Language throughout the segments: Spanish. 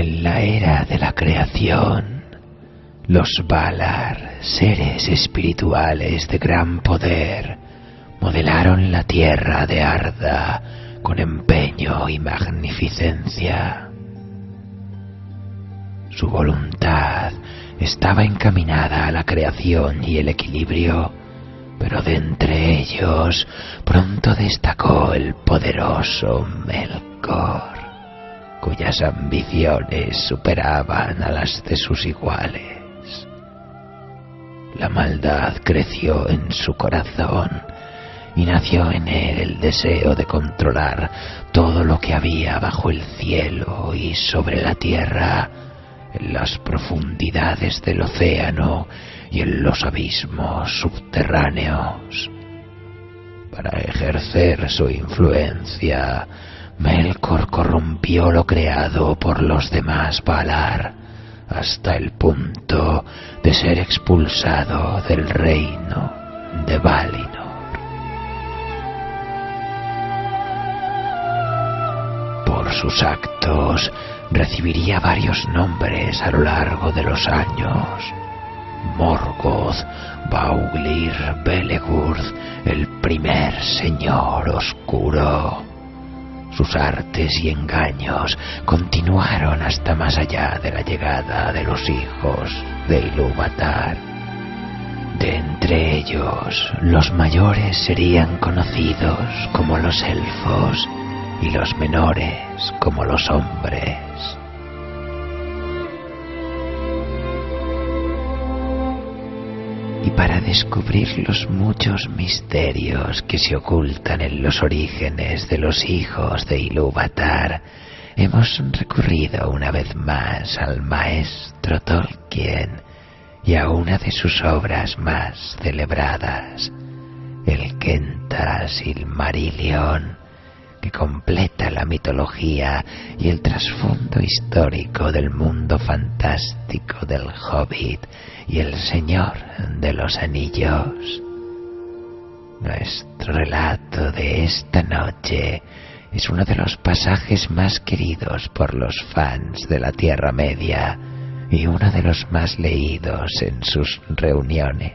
En la era de la creación, los Valar, seres espirituales de gran poder, modelaron la tierra de Arda con empeño y magnificencia. Su voluntad estaba encaminada a la creación y el equilibrio, pero de entre ellos pronto destacó el poderoso Melkor, cuyas ambiciones superaban a las de sus iguales. La maldad creció en su corazón y nació en él el deseo de controlar todo lo que había bajo el cielo y sobre la tierra, en las profundidades del océano y en los abismos subterráneos. Para ejercer su influencia, Melkor corrompió lo creado por los demás Valar, hasta el punto de ser expulsado del reino de Valinor. Por sus actos recibiría varios nombres a lo largo de los años: Morgoth, Vauglir, Belegurth, el primer señor oscuro. Sus artes y engaños continuaron hasta más allá de la llegada de los hijos de Ilúvatar. De entre ellos, los mayores serían conocidos como los elfos y los menores como los hombres. Y para descubrir los muchos misterios que se ocultan en los orígenes de los hijos de Ilúvatar, hemos recurrido una vez más al maestro Tolkien y a una de sus obras más celebradas, el Quenta Silmarillion, que completa la mitología y el trasfondo histórico del mundo fantástico del Hobbit y el Señor de los Anillos. Nuestro relato de esta noche es uno de los pasajes más queridos por los fans de la Tierra Media y uno de los más leídos en sus reuniones.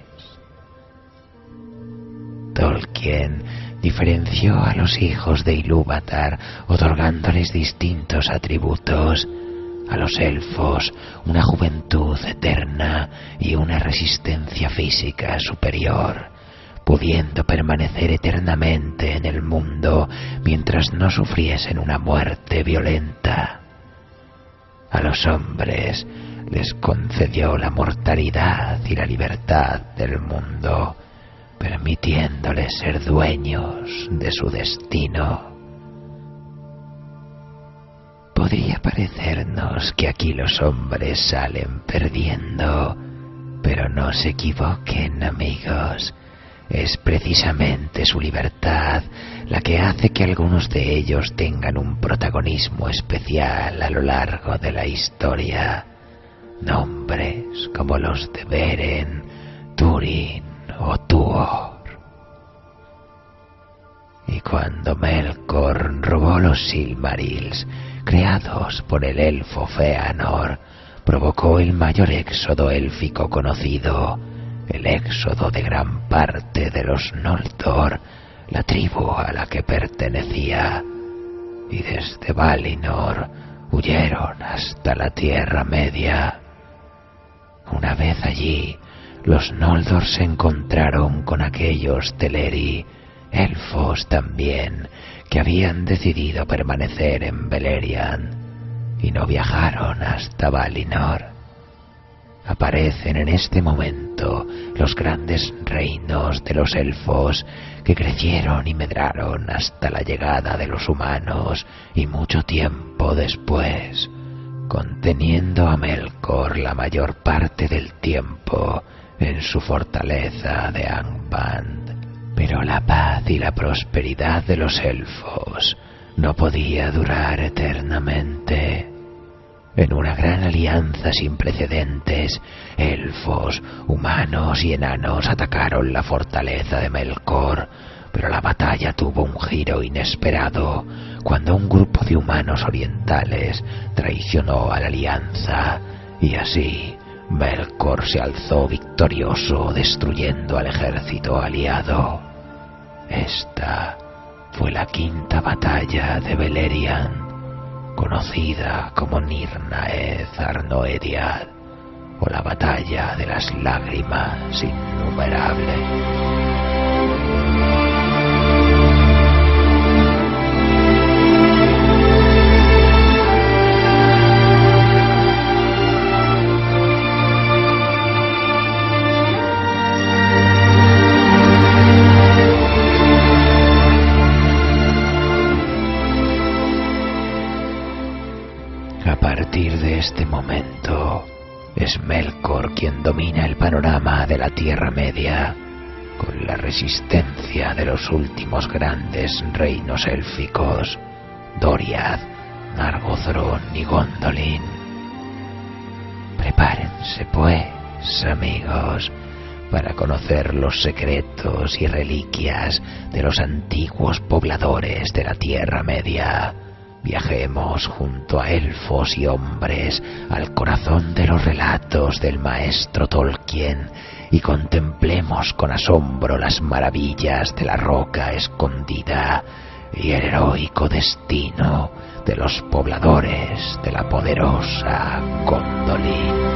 Tolkien diferenció a los hijos de Ilúvatar otorgándoles distintos atributos: a los elfos una juventud eterna y una resistencia física superior, pudiendo permanecer eternamente en el mundo mientras no sufriesen una muerte violenta. A los hombres les concedió la mortalidad y la libertad del mundo, permitiéndoles ser dueños de su destino. Podría parecernos que aquí los hombres salen perdiendo, pero no se equivoquen, amigos. Es precisamente su libertad la que hace que algunos de ellos tengan un protagonismo especial a lo largo de la historia. Nombres como los de Beren, Túrin o Tuor. Y cuando Melkor robó los Silmarils, creados por el elfo Fëanor, provocó el mayor éxodo élfico conocido, el éxodo de gran parte de los Noldor, la tribu a la que pertenecía, y desde Valinor huyeron hasta la Tierra Media. Una vez allí, los Noldor se encontraron con aquellos Teleri, elfos también, que habían decidido permanecer en Beleriand y no viajaron hasta Valinor. Aparecen en este momento los grandes reinos de los elfos que crecieron y medraron hasta la llegada de los humanos y mucho tiempo después, conteniendo a Melkor la mayor parte del tiempo en su fortaleza de Angband. Pero la paz y la prosperidad de los elfos no podía durar eternamente. En una gran alianza sin precedentes, elfos, humanos y enanos atacaron la fortaleza de Melkor, pero la batalla tuvo un giro inesperado cuando un grupo de humanos orientales traicionó a la alianza, y así Melkor se alzó victorioso destruyendo al ejército aliado. Esta fue la quinta batalla de Beleriand, conocida como Nirnaeth Arnoediad, o la batalla de las lágrimas innumerables. A partir de este momento, es Melkor quien domina el panorama de la Tierra Media, con la resistencia de los últimos grandes reinos élficos, Doriath, Nargothrond y Gondolin. Prepárense pues, amigos, para conocer los secretos y reliquias de los antiguos pobladores de la Tierra Media. Viajemos junto a elfos y hombres al corazón de los relatos del maestro Tolkien y contemplemos con asombro las maravillas de la roca escondida y el heroico destino de los pobladores de la poderosa Gondolin.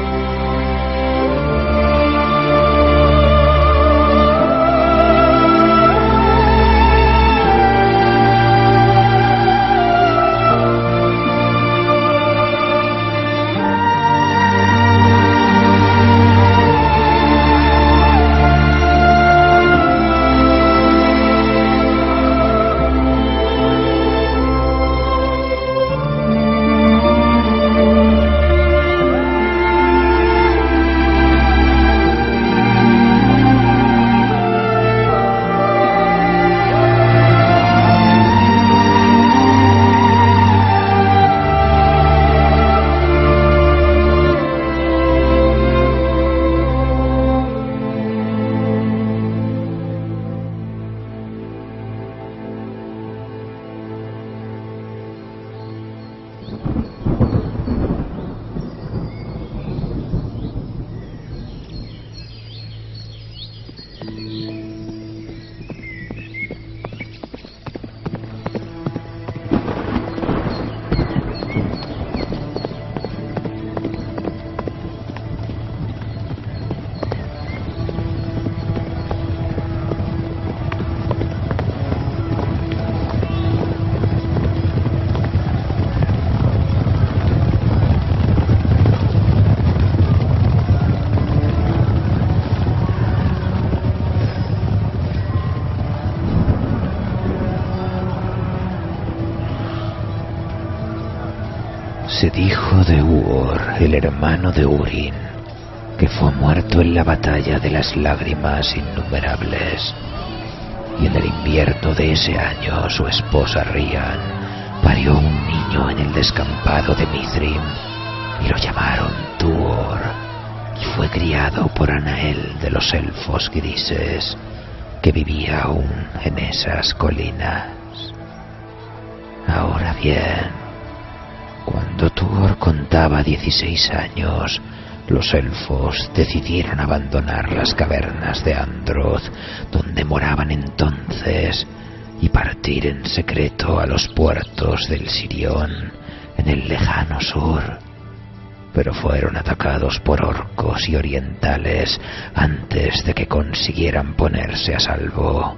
Se dijo de Uor, el hermano de Húrin, que fue muerto en la batalla de las lágrimas innumerables, y en el invierno de ese año su esposa Rian parió un niño en el descampado de Mithrim, y lo llamaron Tuor, y fue criado por Anael de los elfos grises, que vivía aún en esas colinas. Ahora bien, cuando Tuor contaba 16 años, los elfos decidieron abandonar las cavernas de Androth, donde moraban entonces, y partir en secreto a los puertos del Sirión, en el lejano sur. Pero fueron atacados por orcos y orientales antes de que consiguieran ponerse a salvo,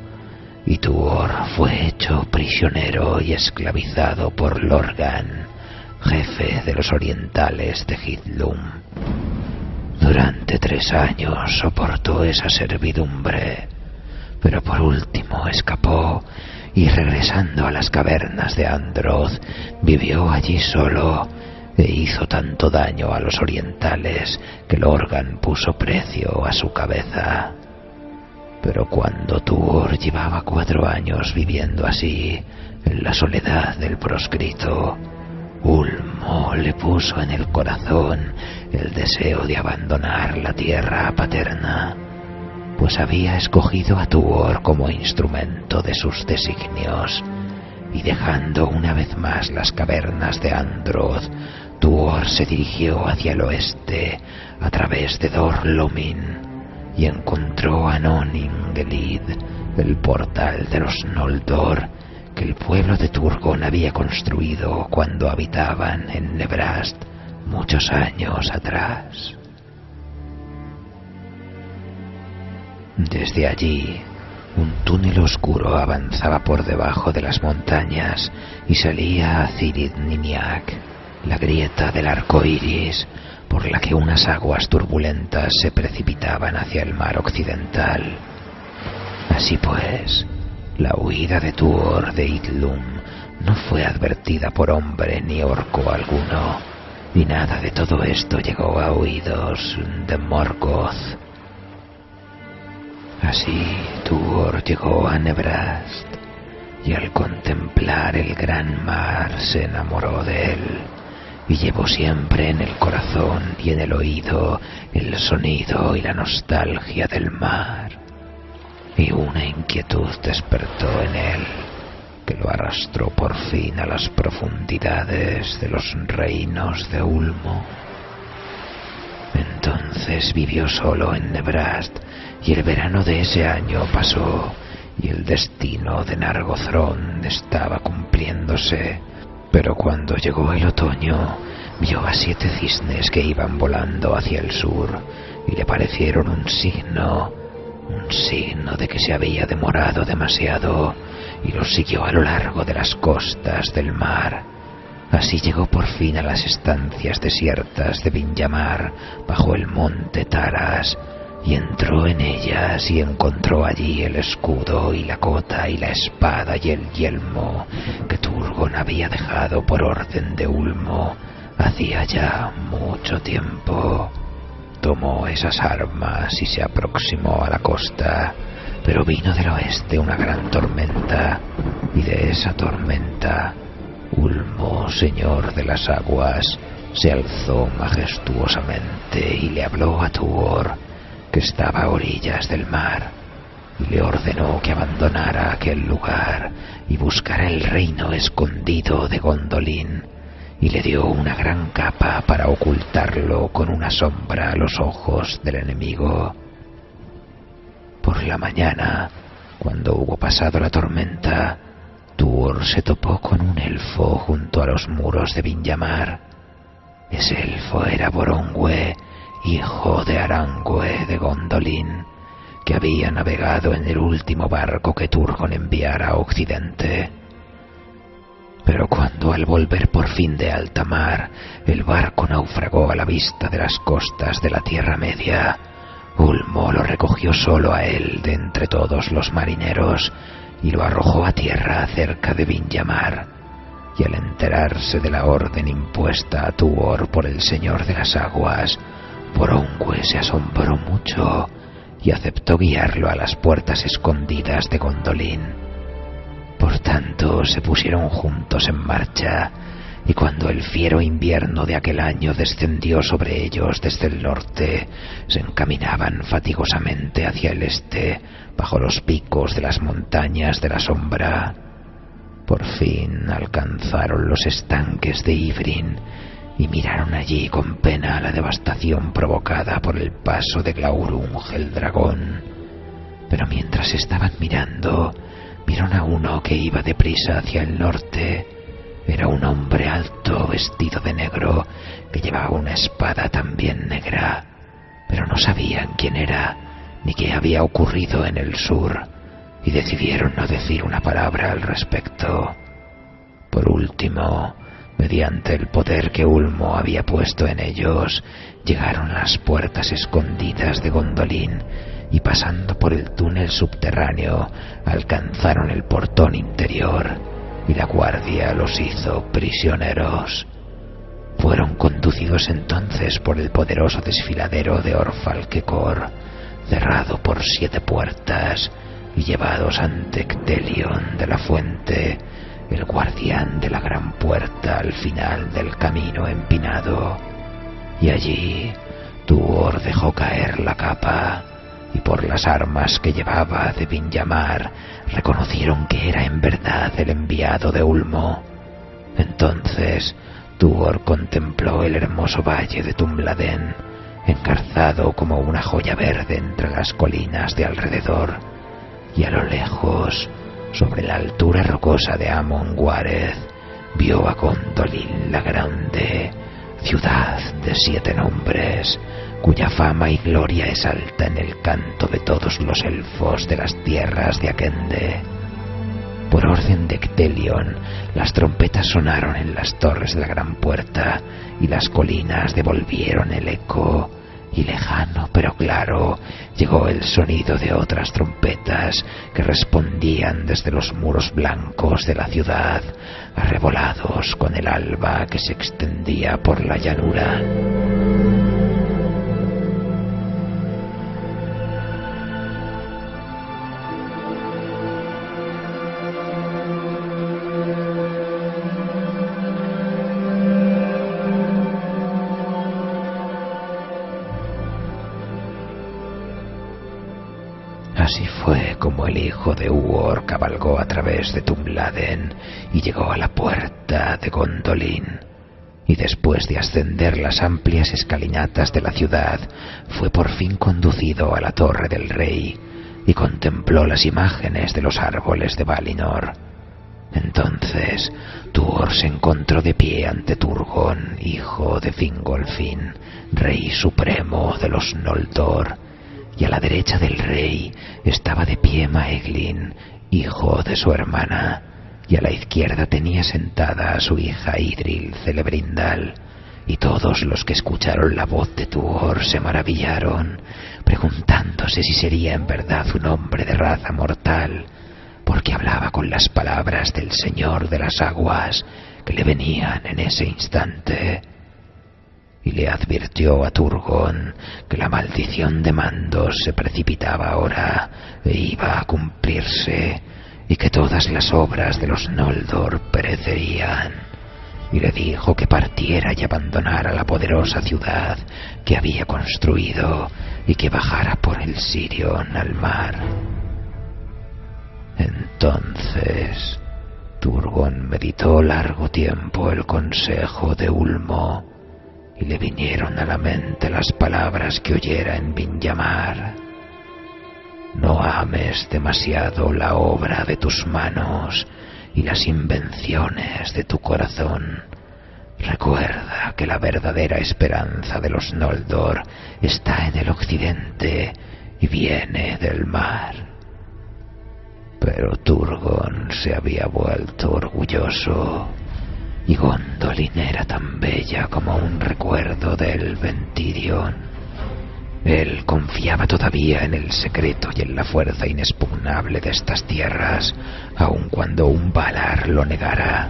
y Tuor fue hecho prisionero y esclavizado por Lorgan, jefe de los orientales de Hithlum. Durante 3 años soportó esa servidumbre, pero por último escapó y, regresando a las cavernas de Androth, vivió allí solo e hizo tanto daño a los orientales que Lorgan puso precio a su cabeza. Pero cuando Tuor llevaba 4 años viviendo así, en la soledad del proscrito, Ulmo le puso en el corazón el deseo de abandonar la tierra paterna, pues había escogido a Tuor como instrumento de sus designios, y dejando una vez más las cavernas de Androth, Tuor se dirigió hacia el oeste a través de Dor Lomin y encontró a Nonin-Gelid, el portal de los Noldor que el pueblo de Turgon había construido cuando habitaban en Nebrast muchos años atrás. Desde allí, un túnel oscuro avanzaba por debajo de las montañas y salía a Cirid Nimiak, la grieta del arco iris, por la que unas aguas turbulentas se precipitaban hacia el mar occidental. Así pues, la huida de Tuor de Idlum no fue advertida por hombre ni orco alguno, y nada de todo esto llegó a oídos de Morgoth. Así Tuor llegó a Nebrast, y al contemplar el gran mar se enamoró de él, y llevó siempre en el corazón y en el oído el sonido y la nostalgia del mar. Y una inquietud despertó en él, que lo arrastró por fin a las profundidades de los reinos de Ulmo. Entonces vivió solo en Nebrast, y el verano de ese año pasó, y el destino de Nargothrond estaba cumpliéndose. Pero cuando llegó el otoño, vio a 7 cisnes que iban volando hacia el sur, y le parecieron un signo de que se había demorado demasiado, y los siguió a lo largo de las costas del mar. Así llegó por fin a las estancias desiertas de Vinyamar, bajo el monte Taras, y entró en ellas y encontró allí el escudo y la cota y la espada y el yelmo que Turgon había dejado por orden de Ulmo hacía ya mucho tiempo. Tomó esas armas y se aproximó a la costa, pero vino del oeste una gran tormenta, y de esa tormenta Ulmo, señor de las aguas, se alzó majestuosamente y le habló a Tuor, que estaba a orillas del mar, y le ordenó que abandonara aquel lugar y buscara el reino escondido de Gondolin, y le dio una gran capa para ocultarlo con una sombra a los ojos del enemigo. Por la mañana, cuando hubo pasado la tormenta, Tuor se topó con un elfo junto a los muros de Vinyamar. Ese elfo era Borongwe, hijo de Arangwe de Gondolin, que había navegado en el último barco que Turgon enviara a Occidente. Pero cuando al volver por fin de alta mar, el barco naufragó a la vista de las costas de la Tierra Media, Ulmo lo recogió solo a él de entre todos los marineros y lo arrojó a tierra cerca de Vinyamar, y al enterarse de la orden impuesta a Tuor por el Señor de las Aguas, Borongwe se asombró mucho y aceptó guiarlo a las puertas escondidas de Gondolin. Por tanto, se pusieron juntos en marcha, y cuando el fiero invierno de aquel año descendió sobre ellos desde el norte, se encaminaban fatigosamente hacia el este, bajo los picos de las montañas de la sombra. Por fin alcanzaron los estanques de Ivrin, y miraron allí con pena la devastación provocada por el paso de Glaurung el dragón. Pero mientras estaban mirando, vieron a uno que iba deprisa hacia el norte. Era un hombre alto, vestido de negro, que llevaba una espada también negra, pero no sabían quién era, ni qué había ocurrido en el sur, y decidieron no decir una palabra al respecto. Por último, mediante el poder que Ulmo había puesto en ellos, llegaron a las puertas escondidas de Gondolin, y pasando por el túnel subterráneo, alcanzaron el portón interior, y la guardia los hizo prisioneros. Fueron conducidos entonces por el poderoso desfiladero de Orfalquecor, cerrado por 7 puertas, y llevados ante Ctelion de la Fuente, el guardián de la gran puerta al final del camino empinado. Y allí Tuor dejó caer la capa, y por las armas que llevaba de Vinyamar reconocieron que era en verdad el enviado de Ulmo. Entonces Tuor contempló el hermoso valle de Tumladen, engarzado como una joya verde entre las colinas de alrededor, y a lo lejos, sobre la altura rocosa de Amon Wareth, vio a Gondolin la Grande, ciudad de 7 nombres, cuya fama y gloria es alta en el canto de todos los elfos de las tierras de Akende. Por orden de Ectelion, las trompetas sonaron en las torres de la gran puerta y las colinas devolvieron el eco, y lejano pero claro llegó el sonido de otras trompetas que respondían desde los muros blancos de la ciudad, arrebolados con el alba que se extendía por la llanura. Así fue como el hijo de Uor cabalgó a través de Tumladen y llegó a la puerta de Gondolin. Y después de ascender las amplias escalinatas de la ciudad, fue por fin conducido a la torre del rey y contempló las imágenes de los árboles de Valinor. Entonces Tuor se encontró de pie ante Turgon, hijo de Fingolfin, rey supremo de los Noldor, y a la derecha del rey estaba de pie Maeglin, hijo de su hermana, y a la izquierda tenía sentada a su hija Idril Celebrindal, y todos los que escucharon la voz de Tuor se maravillaron, preguntándose si sería en verdad un hombre de raza mortal, porque hablaba con las palabras del Señor de las Aguas que le venían en ese instante. Y le advirtió a Turgon que la maldición de Mandos se precipitaba ahora e iba a cumplirse, y que todas las obras de los Noldor perecerían, y le dijo que partiera y abandonara la poderosa ciudad que había construido y que bajara por el Sirion al mar. Entonces Turgon meditó largo tiempo el consejo de Ulmo, y le vinieron a la mente las palabras que oyera en Vinyamar: no ames demasiado la obra de tus manos y las invenciones de tu corazón. Recuerda que la verdadera esperanza de los Noldor está en el occidente y viene del mar. Pero Turgon se había vuelto orgulloso, y Gondolin era tan bella como un recuerdo del Ventirion. Él confiaba todavía en el secreto y en la fuerza inexpugnable de estas tierras, aun cuando un Valar lo negara.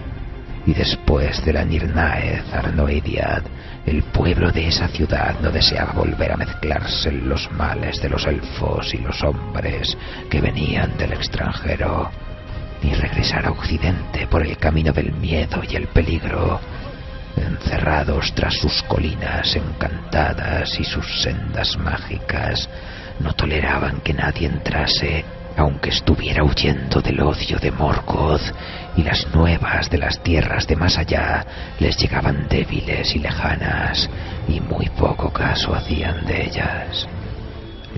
Y después de la Nirnaeth Arnoediad, el pueblo de esa ciudad no deseaba volver a mezclarse en los males de los elfos y los hombres que venían del extranjero, ni regresar a Occidente por el camino del miedo y el peligro. Encerrados tras sus colinas encantadas y sus sendas mágicas, no toleraban que nadie entrase, aunque estuviera huyendo del odio de Morgoth, y las nuevas de las tierras de más allá les llegaban débiles y lejanas, y muy poco caso hacían de ellas.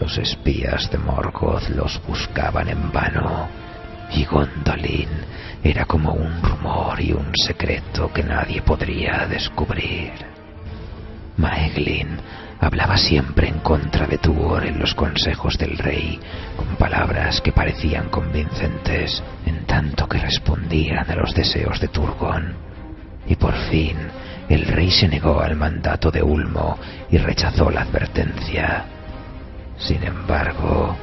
Los espías de Morgoth los buscaban en vano, y Gondolin era como un rumor y un secreto que nadie podría descubrir. Maeglin hablaba siempre en contra de Tuor en los consejos del rey, con palabras que parecían convincentes, en tanto que respondían a los deseos de Turgon. Y por fin el rey se negó al mandato de Ulmo y rechazó la advertencia. Sin embargo,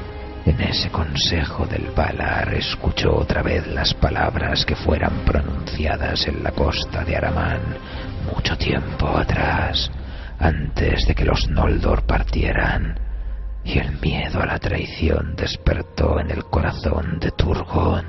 en ese consejo del Valar escuchó otra vez las palabras que fueran pronunciadas en la costa de Aramán mucho tiempo atrás, antes de que los Noldor partieran, y el miedo a la traición despertó en el corazón de Turgon.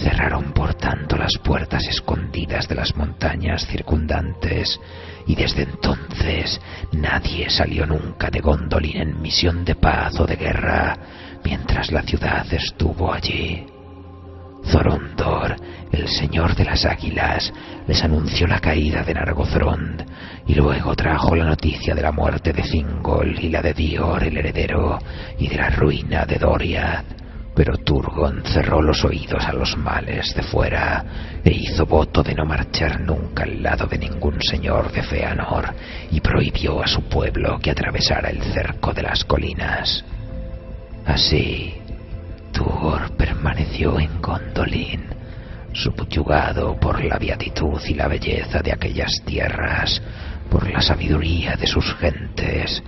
Cerraron por tanto las puertas escondidas de las montañas circundantes, y desde entonces nadie salió nunca de Gondolin en misión de paz o de guerra, mientras la ciudad estuvo allí. Zorondor, el señor de las águilas, les anunció la caída de Nargothrond, y luego trajo la noticia de la muerte de Thingol y la de Dior el heredero, y de la ruina de Doriath. Pero Turgon cerró los oídos a los males de fuera, e hizo voto de no marchar nunca al lado de ningún señor de Feanor, y prohibió a su pueblo que atravesara el cerco de las colinas. Así, Tuor permaneció en Gondolin, subyugado por la beatitud y la belleza de aquellas tierras, por la sabiduría de sus gentes,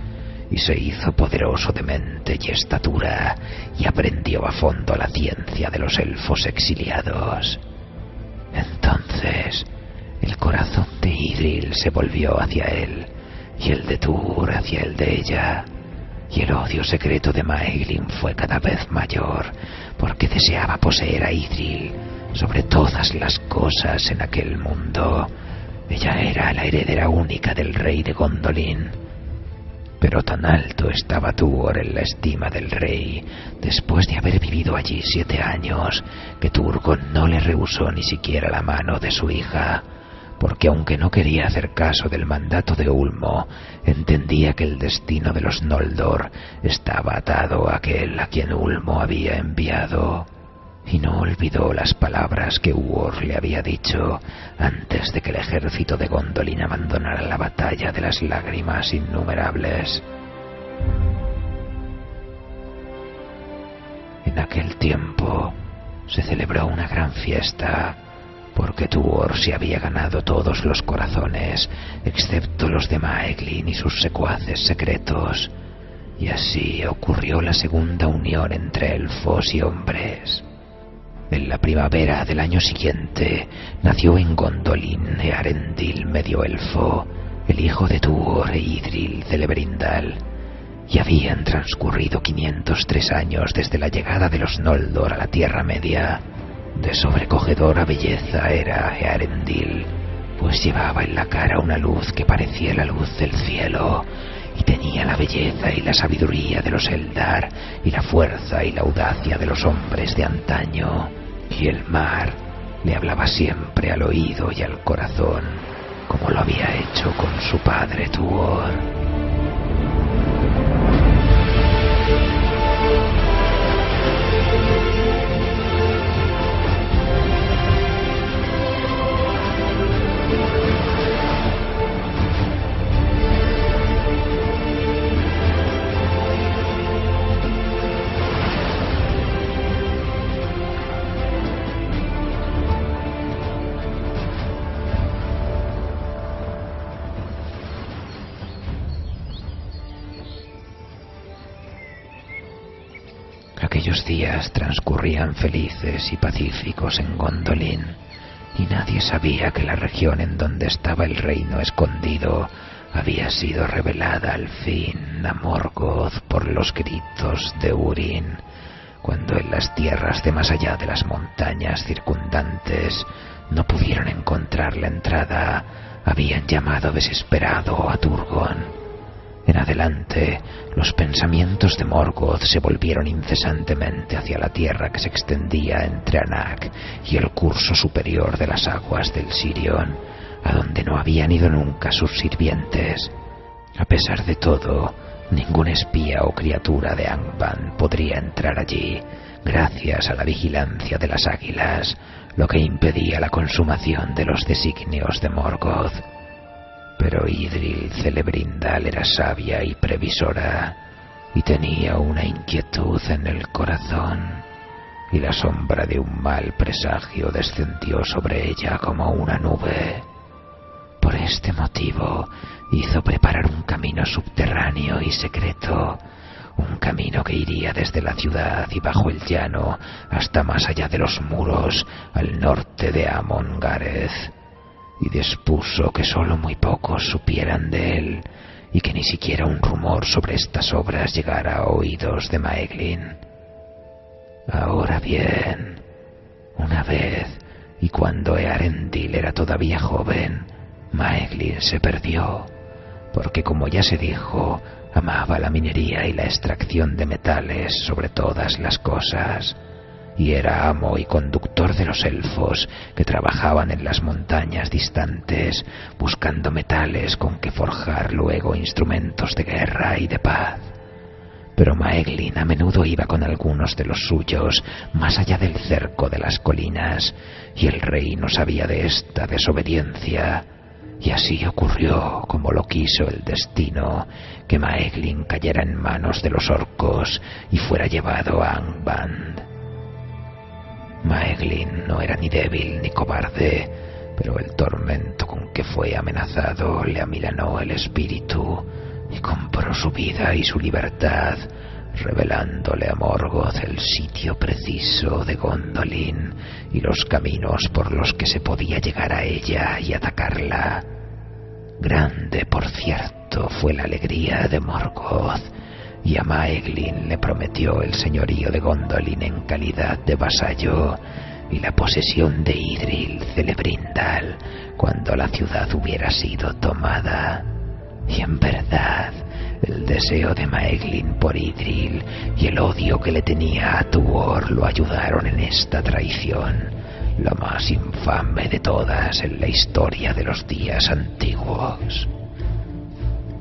y se hizo poderoso de mente y estatura, y aprendió a fondo la ciencia de los elfos exiliados. Entonces, el corazón de Idril se volvió hacia él, y el de Tuor hacia el de ella, y el odio secreto de Maeglin fue cada vez mayor, porque deseaba poseer a Idril sobre todas las cosas en aquel mundo. Ella era la heredera única del rey de Gondolin. Pero tan alto estaba Tuor en la estima del rey, después de haber vivido allí 7 años, que Turgon no le rehusó ni siquiera la mano de su hija, porque aunque no quería hacer caso del mandato de Ulmo, entendía que el destino de los Noldor estaba atado a aquel a quien Ulmo había enviado, y no olvidó las palabras que Uor le había dicho antes de que el ejército de Gondolin abandonara la batalla de las lágrimas innumerables. En aquel tiempo se celebró una gran fiesta, porque Tuor se había ganado todos los corazones, excepto los de Maeglin y sus secuaces secretos, y así ocurrió la segunda unión entre elfos y hombres. En la primavera del año siguiente nació en Gondolin Earendil medio elfo, el hijo de Tuor e Idril Celebrindal, y habían transcurrido 503 años desde la llegada de los Noldor a la Tierra Media. De sobrecogedora belleza era Earendil, pues llevaba en la cara una luz que parecía la luz del cielo, y tenía la belleza y la sabiduría de los Eldar, y la fuerza y la audacia de los hombres de antaño, y el mar le hablaba siempre al oído y al corazón, como lo había hecho con su padre Tuor. Aquellos días transcurrían felices y pacíficos en Gondolin, y nadie sabía que la región en donde estaba el reino escondido había sido revelada al fin a Morgoth por los gritos de Húrin, cuando en las tierras de más allá de las montañas circundantes no pudieron encontrar la entrada, habían llamado desesperado a Turgon. En adelante, los pensamientos de Morgoth se volvieron incesantemente hacia la tierra que se extendía entre Anak y el curso superior de las aguas del Sirion, a donde no habían ido nunca sus sirvientes. A pesar de todo, ningún espía o criatura de Angband podría entrar allí, gracias a la vigilancia de las águilas, lo que impedía la consumación de los designios de Morgoth. Pero Idril Celebrindal era sabia y previsora, y tenía una inquietud en el corazón, y la sombra de un mal presagio descendió sobre ella como una nube. Por este motivo hizo preparar un camino subterráneo y secreto, un camino que iría desde la ciudad y bajo el llano hasta más allá de los muros, al norte de Amon Gareth, y dispuso que sólo muy pocos supieran de él, y que ni siquiera un rumor sobre estas obras llegara a oídos de Maeglin. Ahora bien, Una vez, y cuando Eärendil era todavía joven, Maeglin se perdió, porque como ya se dijo, amaba la minería y la extracción de metales sobre todas las cosas, y era amo y conductor de los elfos que trabajaban en las montañas distantes buscando metales con que forjar luego instrumentos de guerra y de paz. Pero Maeglin a menudo iba con algunos de los suyos más allá del cerco de las colinas, y el rey no sabía de esta desobediencia. Y así ocurrió, como lo quiso el destino, que Maeglin cayera en manos de los orcos y fuera llevado a Angband. Maeglin no era ni débil ni cobarde, pero el tormento con que fue amenazado le amilanó el espíritu y compró su vida y su libertad, revelándole a Morgoth el sitio preciso de Gondolin y los caminos por los que se podía llegar a ella y atacarla. Grande, por cierto, fue la alegría de Morgoth, y a Maeglin le prometió el señorío de Gondolin en calidad de vasallo y la posesión de Idril Celebrindal cuando la ciudad hubiera sido tomada. Y en verdad, el deseo de Maeglin por Idril y el odio que le tenía a Tuor lo ayudaron en esta traición, la más infame de todas en la historia de los días antiguos.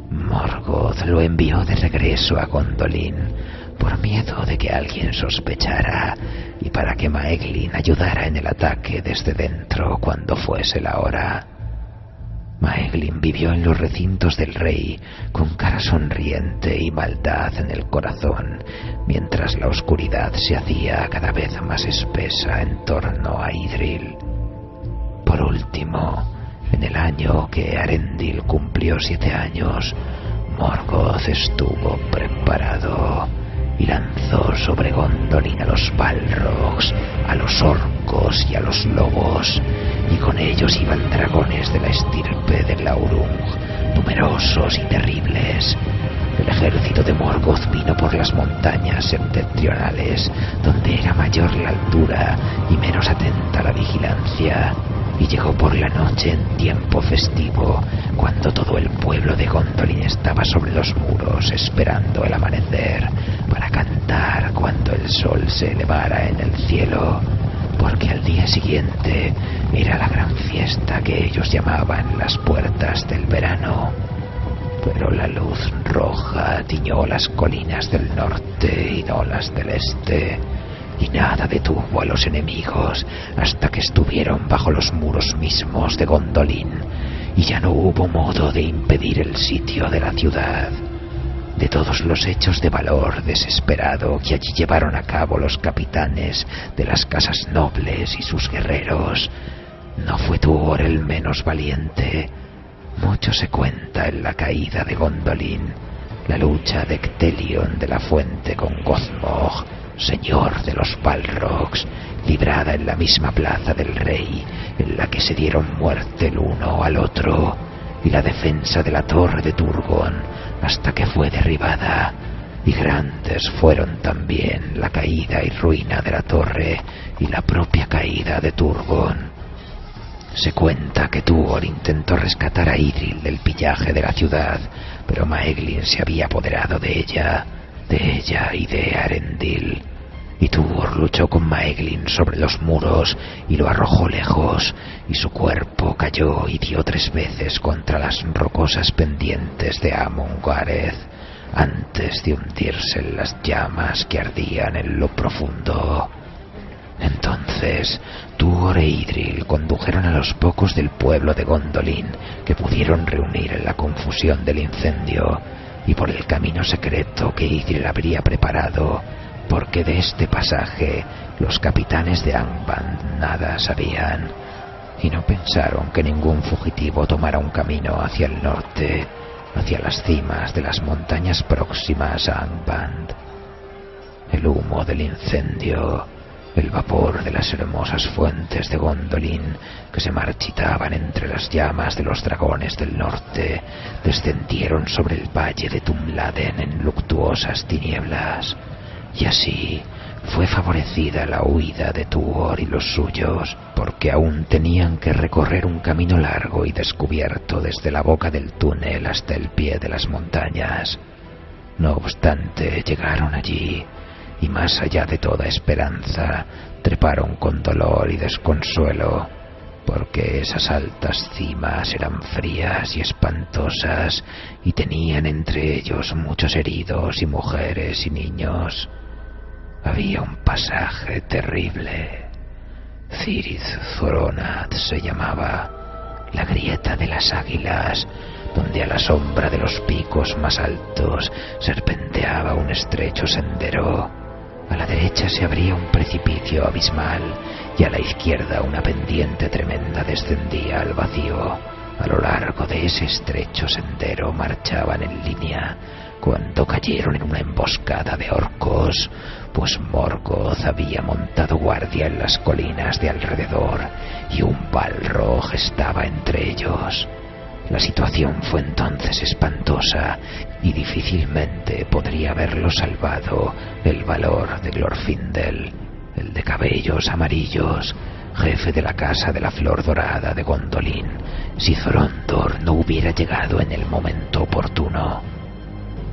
Morgoth lo envió de regreso a Gondolin por miedo de que alguien sospechara y para que Maeglin ayudara en el ataque desde dentro cuando fuese la hora. Maeglin vivió en los recintos del rey con cara sonriente y maldad en el corazón, mientras la oscuridad se hacía cada vez más espesa en torno a Idril. Por último, en el año que Eärendil cumplió 7 años, Morgoth estuvo preparado y lanzó sobre Gondolin a los Balrogs, a los orcos y a los lobos, y con ellos iban dragones de la estirpe de Laurung, numerosos y terribles. El ejército de Morgoth vino por las montañas septentrionales, donde era mayor la altura y menos atenta la vigilancia, y llegó por la noche en tiempo festivo, cuando todo el pueblo de Gondolin estaba sobre los muros esperando el amanecer para cantar cuando el sol se elevara en el cielo, porque al día siguiente era la gran fiesta que ellos llamaban las puertas del verano. Pero la luz roja tiñó las colinas del norte y no las del este, y nada detuvo a los enemigos hasta que estuvieron bajo los muros mismos de Gondolin, y ya no hubo modo de impedir el sitio de la ciudad. De todos los hechos de valor desesperado que allí llevaron a cabo los capitanes de las casas nobles y sus guerreros, no fue Tuor el menos valiente. Mucho se cuenta en la caída de Gondolin, la lucha de Ectelion de la Fuente con Gothmog, señor de los Balrogs, librada en la misma plaza del rey, en la que se dieron muerte el uno al otro, y la defensa de la torre de Turgon hasta que fue derribada, y grandes fueron también la caída y ruina de la torre y la propia caída de Turgon. Se cuenta que Tuor intentó rescatar a Idril del pillaje de la ciudad, pero Maeglin se había apoderado de ella y de Eärendil, y Tuor luchó con Maeglin sobre los muros y lo arrojó lejos, y su cuerpo cayó y dio 3 veces contra las rocosas pendientes de Amon Gareth, antes de hundirse en las llamas que ardían en lo profundo. Entonces Tuor e Idril condujeron a los pocos del pueblo de Gondolin que pudieron reunir en la confusión del incendio, y por el camino secreto que Idril habría preparado, porque de este pasaje los capitanes de Angband nada sabían, y no pensaron que ningún fugitivo tomara un camino hacia el norte, hacia las cimas de las montañas próximas a Angband. El humo del incendio, el vapor de las hermosas fuentes de Gondolin que se marchitaban entre las llamas de los dragones del norte, descendieron sobre el valle de Tumladen en luctuosas tinieblas, y así fue favorecida la huida de Tuor y los suyos, porque aún tenían que recorrer un camino largo y descubierto desde la boca del túnel hasta el pie de las montañas. No obstante, llegaron allí, y más allá de toda esperanza, treparon con dolor y desconsuelo, porque esas altas cimas eran frías y espantosas, y tenían entre ellos muchos heridos y mujeres y niños. Había un pasaje terrible. Cirith Thoronad se llamaba, la grieta de las águilas, donde a la sombra de los picos más altos serpenteaba un estrecho sendero. A la derecha se abría un precipicio abismal y a la izquierda una pendiente tremenda descendía al vacío. A lo largo de ese estrecho sendero marchaban en línea cuando cayeron en una emboscada de orcos, pues Morgoth había montado guardia en las colinas de alrededor y un Balrog estaba entre ellos. La situación fue entonces espantosa y difícilmente podría haberlo salvado el valor de Glorfindel, el de cabellos amarillos, jefe de la Casa de la Flor Dorada de Gondolin, si Thorondor no hubiera llegado en el momento oportuno.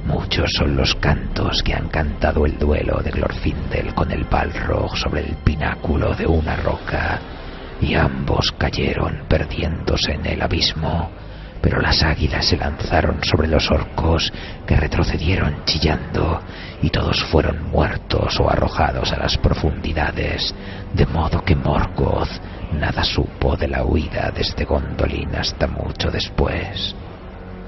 Muchos son los cantos que han cantado el duelo de Glorfindel con el Balrog sobre el pináculo de una roca, y ambos cayeron perdiéndose en el abismo, pero las águilas se lanzaron sobre los orcos, que retrocedieron chillando, y todos fueron muertos o arrojados a las profundidades, de modo que Morgoth nada supo de la huida desde Gondolin hasta mucho después.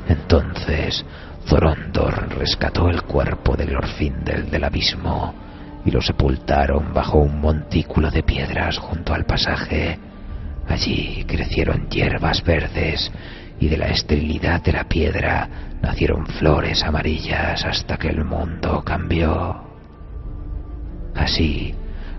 Entonces Thorondor rescató el cuerpo de Glorfindel del abismo y lo sepultaron bajo un montículo de piedras junto al pasaje. Allí crecieron hierbas verdes y de la esterilidad de la piedra nacieron flores amarillas hasta que el mundo cambió. Así,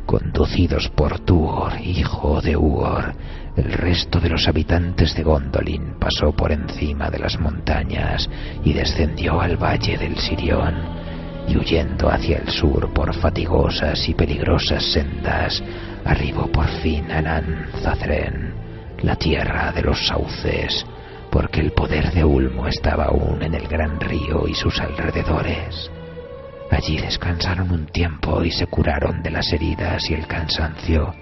conducidos por Tuor, hijo de Uor, el resto de los habitantes de Gondolin pasó por encima de las montañas y descendió al valle del Sirión, y huyendo hacia el sur por fatigosas y peligrosas sendas, arribó por fin a Nan-Zathren, la tierra de los sauces, porque el poder de Ulmo estaba aún en el gran río y sus alrededores. Allí descansaron un tiempo y se curaron de las heridas y el cansancio.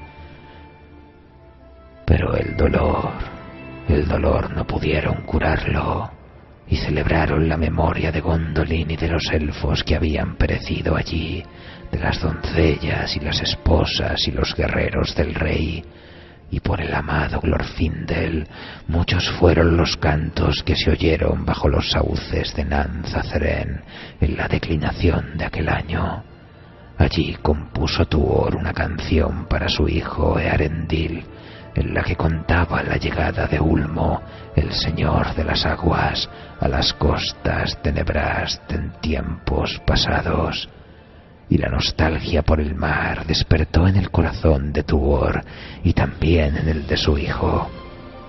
Pero el dolor no pudieron curarlo, y celebraron la memoria de Gondolin y de los elfos que habían perecido allí, de las doncellas y las esposas y los guerreros del rey. Y por el amado Glorfindel, muchos fueron los cantos que se oyeron bajo los sauces de Nan-Zathren en la declinación de aquel año. Allí compuso Tuor una canción para su hijo Earendil, en la que contaba la llegada de Ulmo, el señor de las aguas, a las costas de Nebrast en tiempos pasados. Y la nostalgia por el mar despertó en el corazón de Tuor y también en el de su hijo.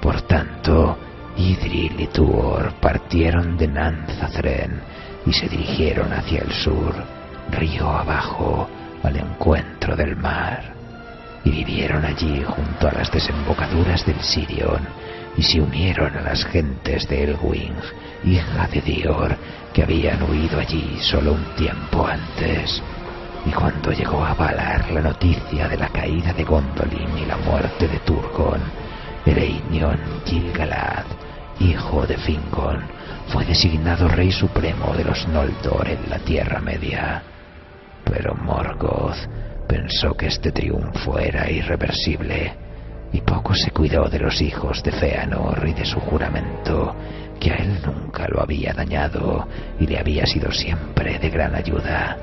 Por tanto, Idril y Tuor partieron de Nan-Zathren y se dirigieron hacia el sur, río abajo, al encuentro del mar. Y vivieron allí junto a las desembocaduras del Sirion y se unieron a las gentes de Elwing, hija de Dior, que habían huido allí solo un tiempo antes. Y cuando llegó a Valar la noticia de la caída de Gondolin y la muerte de Turgon, Ereinion Gil-galad, hijo de Fingon, fue designado rey supremo de los Noldor en la Tierra Media. Pero Morgoth pensó que este triunfo era irreversible, y poco se cuidó de los hijos de Fëanor y de su juramento, que a él nunca lo había dañado y le había sido siempre de gran ayuda.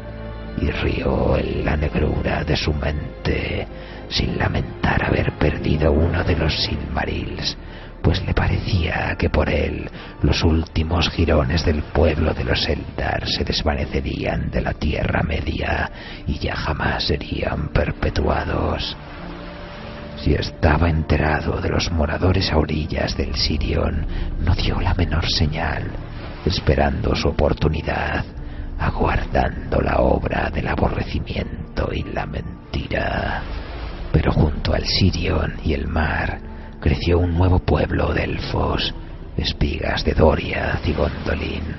Y rió en la negrura de su mente, sin lamentar haber perdido uno de los Silmarils, pues le parecía que por él los últimos jirones del pueblo de los Eldar se desvanecerían de la Tierra Media y ya jamás serían perpetuados. Si estaba enterado de los moradores a orillas del Sirion, no dio la menor señal, esperando su oportunidad, aguardando la obra del aborrecimiento secreto y la mentira. Pero junto al Sirion y el mar creció un nuevo pueblo de elfos, espigas de Doriath y Gondolin.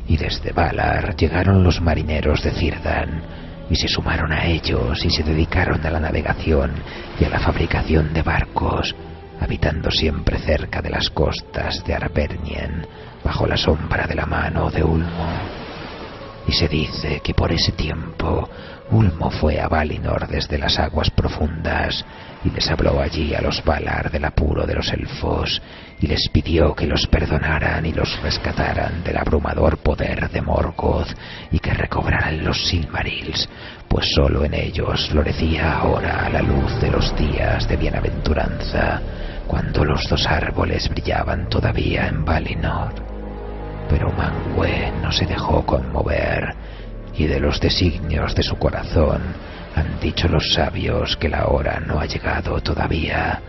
Y desde Valar llegaron los marineros de Círdan, y se sumaron a ellos y se dedicaron a la navegación y a la fabricación de barcos, habitando siempre cerca de las costas de Arpernien, bajo la sombra de la mano de Ulmo. Y se dice que por ese tiempo Ulmo fue a Valinor desde las aguas profundas y les habló allí a los Valar del apuro de los elfos y les pidió que los perdonaran y los rescataran del abrumador poder de Morgoth y que recobraran los Silmarils, pues solo en ellos florecía ahora la luz de los días de bienaventuranza, cuando los dos árboles brillaban todavía en Valinor. Pero Manwë no se dejó conmover, y de los designios de su corazón han dicho los sabios que la hora no ha llegado todavía,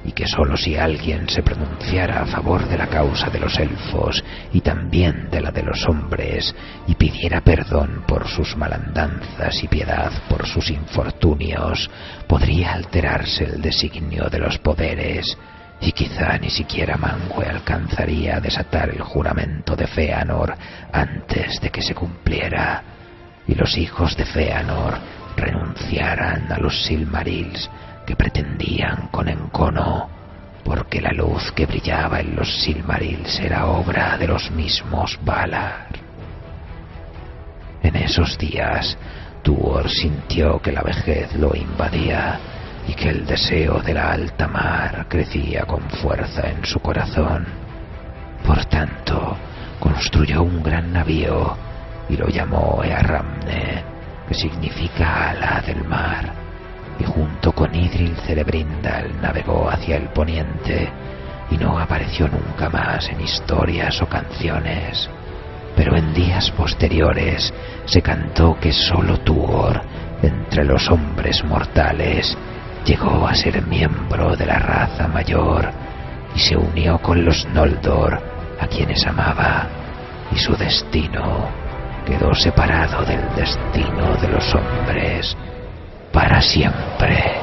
y que sólo si alguien se pronunciara a favor de la causa de los elfos y también de la de los hombres, y pidiera perdón por sus malandanzas y piedad por sus infortunios, podría alterarse el designio de los poderes, y quizá ni siquiera Manwë alcanzaría a desatar el juramento de Fëanor antes de que se cumpliera, y los hijos de Fëanor renunciaran a los Silmarils que pretendían con encono, porque la luz que brillaba en los Silmarils era obra de los mismos Valar. En esos días, Tuor sintió que la vejez lo invadía y que el deseo de la alta mar crecía con fuerza en su corazón. Por tanto, construyó un gran navío y lo llamó Earramne, que significa ala del mar, y junto con Idril Celebrindal navegó hacia el poniente y no apareció nunca más en historias o canciones. Pero en días posteriores se cantó que sólo Tuor, entre los hombres mortales, llegó a ser miembro de la raza mayor y se unió con los Noldor, a quienes amaba, y su destino quedó separado del destino de los hombres para siempre.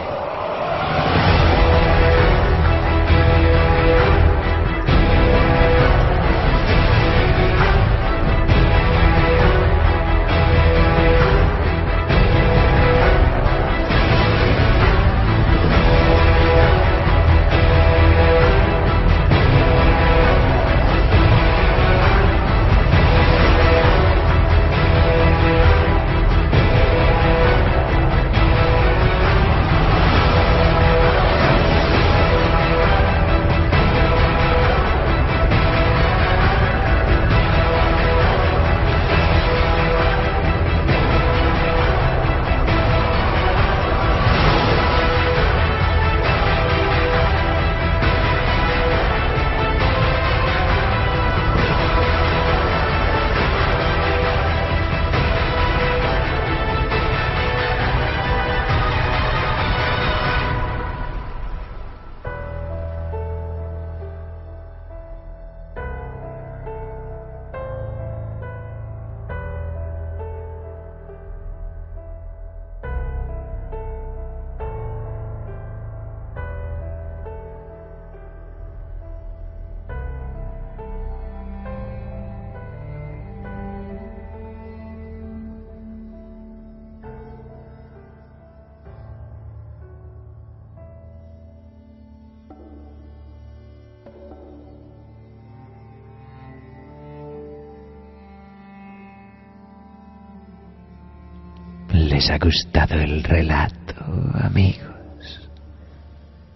¿Les ha gustado el relato, amigos?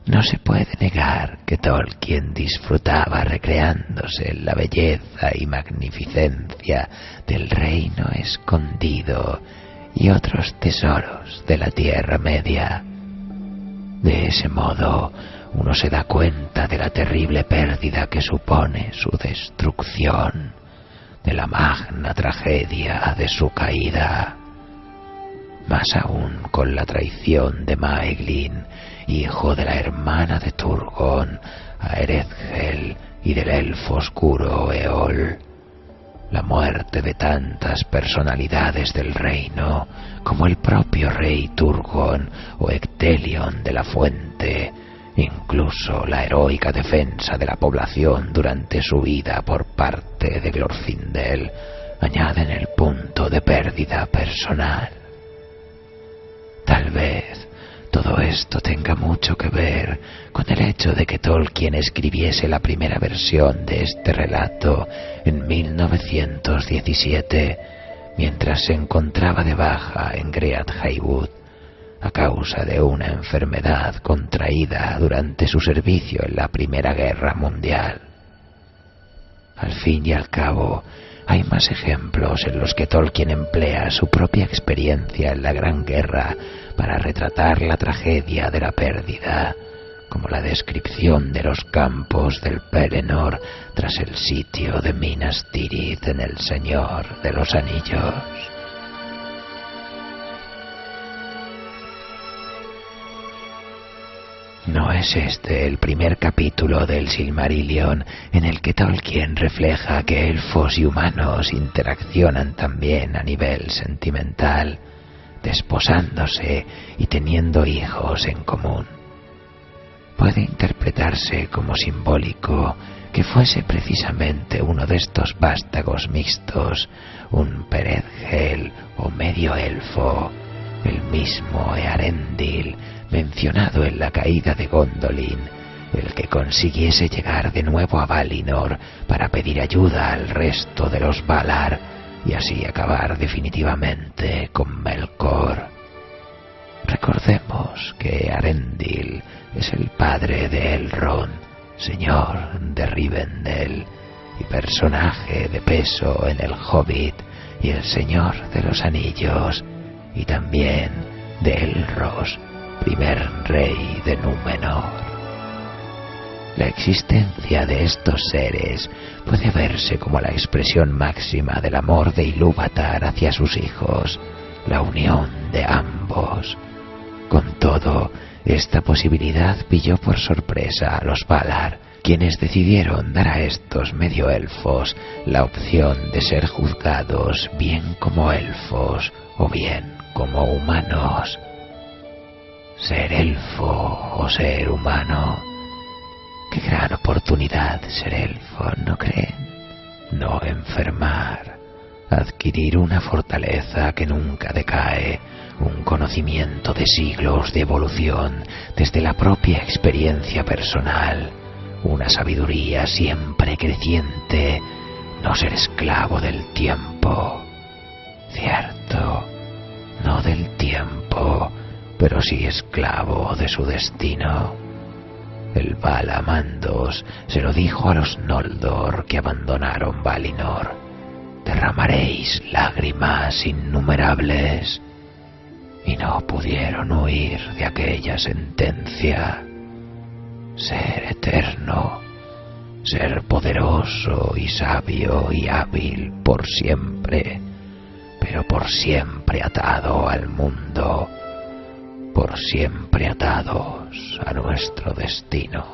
No se puede negar que Tolkien disfrutaba recreándose en la belleza y magnificencia del reino escondido y otros tesoros de la Tierra Media. De ese modo, uno se da cuenta de la terrible pérdida que supone su destrucción, de la magna tragedia de su caída. Más aún con la traición de Maeglin, hijo de la hermana de Turgon, a Eredhel y del elfo oscuro Eol. la muerte de tantas personalidades del reino como el propio rey Turgon o Ectelion de la Fuente, incluso la heroica defensa de la población durante su vida por parte de Glorfindel, añaden el punto de pérdida personal. Tal vez todo esto tenga mucho que ver con el hecho de que Tolkien escribiese la primera versión de este relato en 1917, mientras se encontraba de baja en Great Haywood, a causa de una enfermedad contraída durante su servicio en la Primera Guerra Mundial. Al fin y al cabo, hay más ejemplos en los que Tolkien emplea su propia experiencia en la Gran Guerra para retratar la tragedia de la pérdida, como la descripción de los campos del Pelennor tras el sitio de Minas Tirith en El Señor de los Anillos. No es este el primer capítulo del Silmarillion en el que Tolkien refleja que elfos y humanos interaccionan también a nivel sentimental, desposándose y teniendo hijos en común. Puede interpretarse como simbólico que fuese precisamente uno de estos vástagos mixtos, un Peredhel o medio elfo, el mismo Earendil, mencionado en la caída de Gondolin, el que consiguiese llegar de nuevo a Valinor para pedir ayuda al resto de los Valar y así acabar definitivamente con Melkor. Recordemos que Earendil es el padre de Elrond, señor de Rivendell y personaje de peso en El Hobbit y El Señor de los Anillos, y también de Elros, primer rey de Númenor. La existencia de estos seres puede verse como la expresión máxima del amor de Ilúvatar hacia sus hijos, la unión de ambos. Con todo, esta posibilidad pilló por sorpresa a los Valar, quienes decidieron dar a estos medio elfos la opción de ser juzgados bien como elfos o bien como humanos. Ser elfo o ser humano. Qué gran oportunidad ser elfo, ¿no creen? No enfermar, adquirir una fortaleza que nunca decae, un conocimiento de siglos de evolución desde la propia experiencia personal, una sabiduría siempre creciente, no ser esclavo del tiempo. Cierto, no del tiempo, pero sí esclavo de su destino. El Valamandos se lo dijo a los Noldor que abandonaron Valinor: derramaréis lágrimas innumerables. Y no pudieron huir de aquella sentencia. Ser eterno, ser poderoso y sabio y hábil por siempre, pero por siempre atado al mundo, por siempre atados a nuestro destino.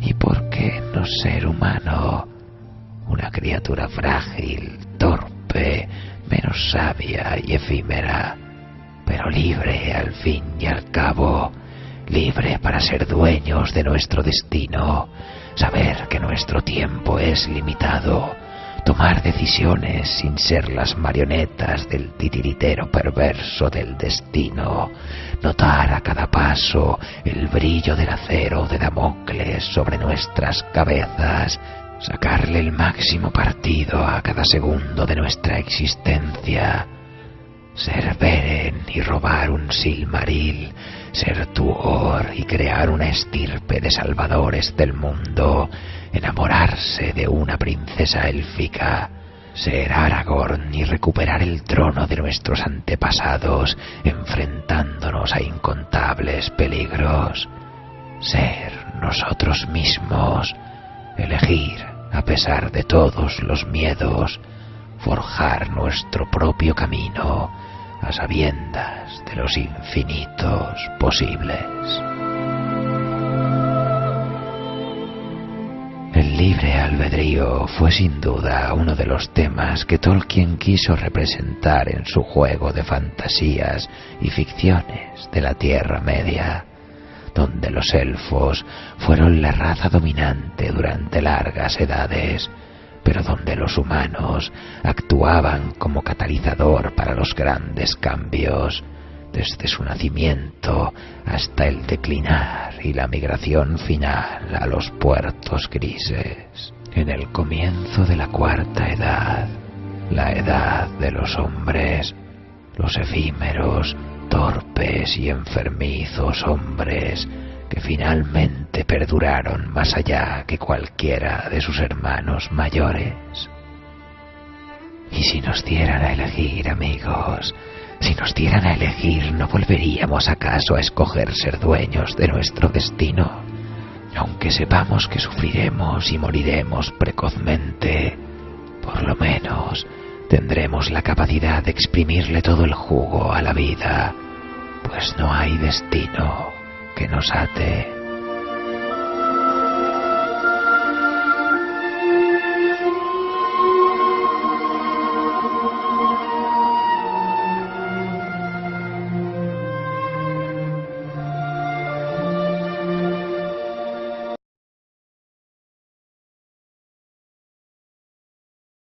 ¿Y por qué no ser humano? Una criatura frágil, torpe, menos sabia y efímera, pero libre al fin y al cabo, libre para ser dueños de nuestro destino, saber que nuestro tiempo es limitado, tomar decisiones sin ser las marionetas del titiritero perverso del destino, notar a cada paso el brillo del acero de Damocles sobre nuestras cabezas, sacarle el máximo partido a cada segundo de nuestra existencia, ser Beren y robar un Silmaril, ser Tuor y crear una estirpe de salvadores del mundo, enamorarse de una princesa élfica, ser Aragorn y recuperar el trono de nuestros antepasados, enfrentándonos a incontables peligros, ser nosotros mismos, elegir a pesar de todos los miedos, forjar nuestro propio camino, a sabiendas de los infinitos posibles. El libre albedrío fue sin duda uno de los temas que Tolkien quiso representar en su juego de fantasías y ficciones de la Tierra Media, donde los elfos fueron la raza dominante durante largas edades, pero donde los humanos actuaban como catalizador para los grandes cambios, desde su nacimiento hasta el declinar y la migración final a los puertos grises. En el comienzo de la Cuarta Edad, la edad de los hombres, los efímeros, torpes y enfermizos hombres que finalmente perduraron más allá que cualquiera de sus hermanos mayores. Y si nos dieran a elegir, amigos, si nos dieran a elegir, ¿no volveríamos acaso a escoger ser dueños de nuestro destino? Aunque sepamos que sufriremos y moriremos precozmente, por lo menos tendremos la capacidad de exprimirle todo el jugo a la vida, pues no hay destino que nos ate.